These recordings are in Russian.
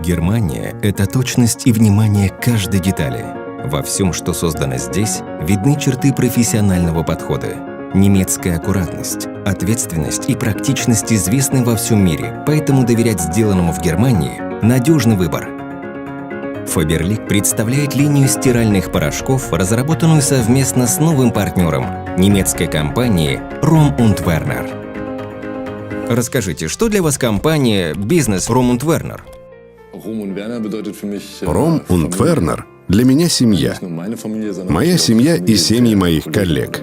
Германия – это точность и внимание к каждой детали. Во всем, что создано здесь, видны черты профессионального подхода. Немецкая аккуратность, ответственность и практичность известны во всем мире, поэтому доверять сделанному в Германии – надежный выбор. Faberlic представляет линию стиральных порошков, разработанную совместно с новым партнером – немецкой компанией Rohm und Werner. Расскажите, что для вас компания «Бизнес Rohm und Werner»? Rohm und Werner для меня семья. Моя семья и семьи моих коллег.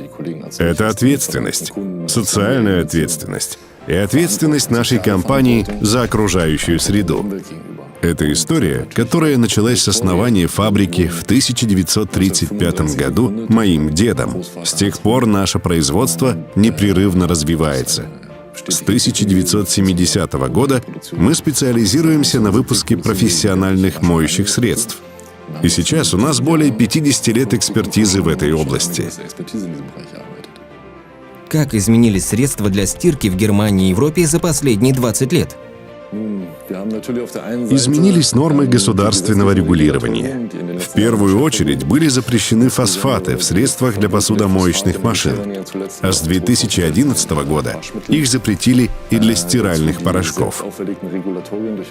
Это ответственность, социальная ответственность и ответственность нашей компании за окружающую среду. Это история, которая началась с основания фабрики в 1935 году моим дедом. С тех пор наше производство непрерывно развивается. С 1970 года мы специализируемся на выпуске профессиональных моющих средств. И сейчас у нас более 50 лет экспертизы в этой области. Как изменились средства для стирки в Германии и Европе за последние 20 лет? Изменились нормы государственного регулирования. В первую очередь были запрещены фосфаты в средствах для посудомоечных машин, а с 2011 года их запретили и для стиральных порошков.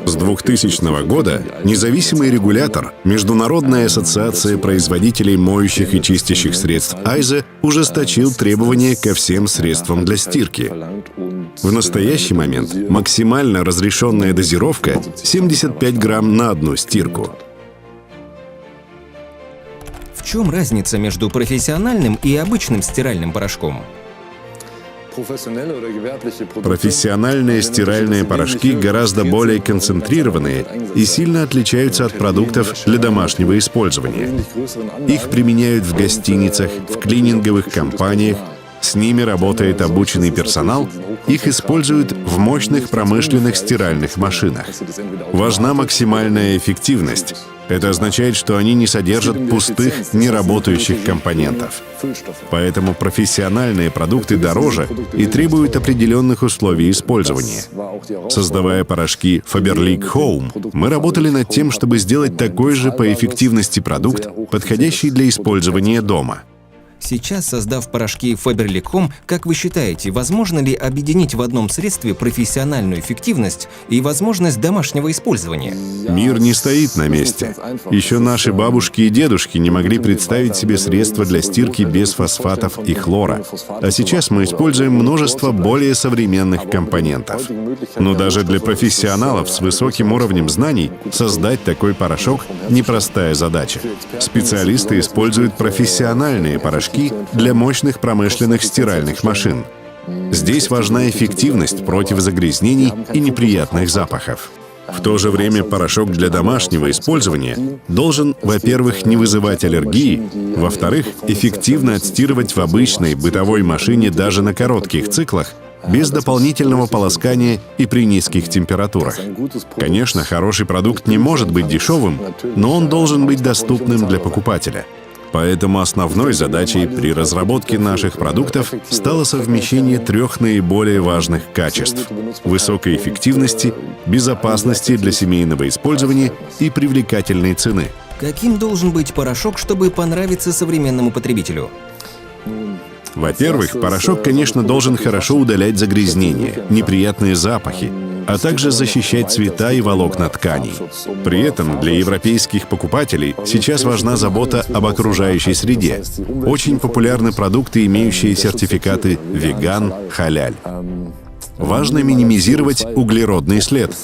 С 2000 года независимый регулятор, Международная ассоциация производителей моющих и чистящих средств АЙЗа, ужесточил требования ко всем средствам для стирки. В настоящий момент максимально разрешенная дозировка 75 грамм на одну стирку. В чем разница между профессиональным и обычным стиральным порошком? Профессиональные стиральные порошки гораздо более концентрированные и сильно отличаются от продуктов для домашнего использования. Их применяют в гостиницах, в клининговых компаниях, с ними работает обученный персонал, их используют в мощных промышленных стиральных машинах. Важна максимальная эффективность. Это означает, что они не содержат пустых, неработающих компонентов. Поэтому профессиональные продукты дороже и требуют определенных условий использования. Создавая порошки Faberlic Home, мы работали над тем, чтобы сделать такой же по эффективности продукт, подходящий для использования дома. Сейчас, создав порошки Faberlic Home, как вы считаете, возможно ли объединить в одном средстве профессиональную эффективность и возможность домашнего использования? Мир не стоит на месте. Еще наши бабушки и дедушки не могли представить себе средства для стирки без фосфатов и хлора. А сейчас мы используем множество более современных компонентов. Но даже для профессионалов с высоким уровнем знаний создать такой порошок – непростая задача. Специалисты используют профессиональные порошки для мощных промышленных стиральных машин. Здесь важна эффективность против загрязнений и неприятных запахов. В то же время порошок для домашнего использования должен, во-первых, не вызывать аллергии, во-вторых, эффективно отстирывать в обычной бытовой машине даже на коротких циклах, без дополнительного полоскания и при низких температурах. Конечно, хороший продукт не может быть дешевым, но он должен быть доступным для покупателя. Поэтому основной задачей при разработке наших продуктов стало совмещение трех наиболее важных качеств – высокой эффективности, безопасности для семейного использования и привлекательной цены. Каким должен быть порошок, чтобы понравиться современному потребителю? Во-первых, порошок, конечно, должен хорошо удалять загрязнения, неприятные запахи, а также защищать цвета и волокна тканей. При этом для европейских покупателей сейчас важна забота об окружающей среде. Очень популярны продукты, имеющие сертификаты «Веган», «Халяль». Важно минимизировать углеродный след.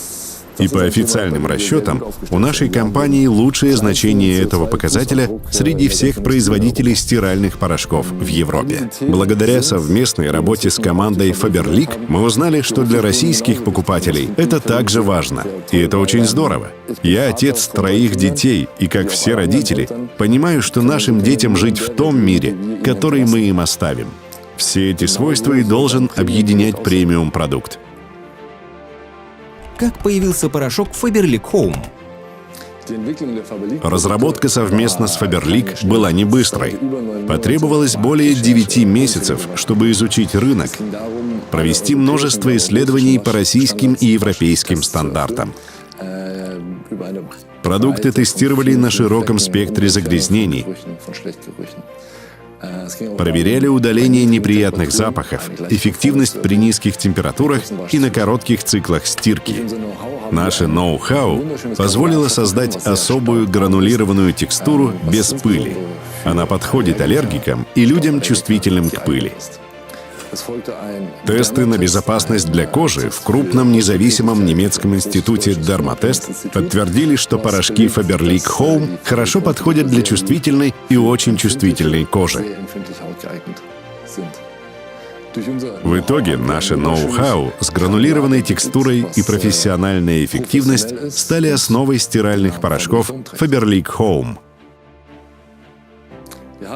И по официальным расчетам, у нашей компании лучшее значение этого показателя среди всех производителей стиральных порошков в Европе. Благодаря совместной работе с командой Faberlic мы узнали, что для российских покупателей это также важно. И это очень здорово. Я отец 3 детей, и как все родители, понимаю, что нашим детям жить в том мире, который мы им оставим. Все эти свойства и должен объединять премиум-продукт. Как появился порошок Faberlic Home? Разработка совместно с Faberlic была не быстрой. Потребовалось более 9 месяцев, чтобы изучить рынок, провести множество исследований по российским и европейским стандартам. Продукты тестировали на широком спектре загрязнений, проверяли удаление неприятных запахов, эффективность при низких температурах и на коротких циклах стирки. Наше ноу-хау позволило создать особую гранулированную текстуру без пыли. Она подходит аллергикам и людям, чувствительным к пыли. Тесты на безопасность для кожи в крупном независимом немецком институте Dermatest подтвердили, что порошки Faberlic Home хорошо подходят для чувствительной и очень чувствительной кожи. В итоге наше ноу-хау с гранулированной текстурой и профессиональная эффективность стали основой стиральных порошков Faberlic Home.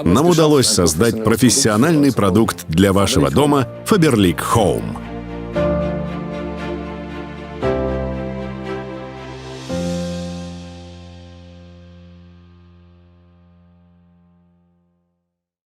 Нам удалось создать профессиональный продукт для вашего дома Faberlic Home.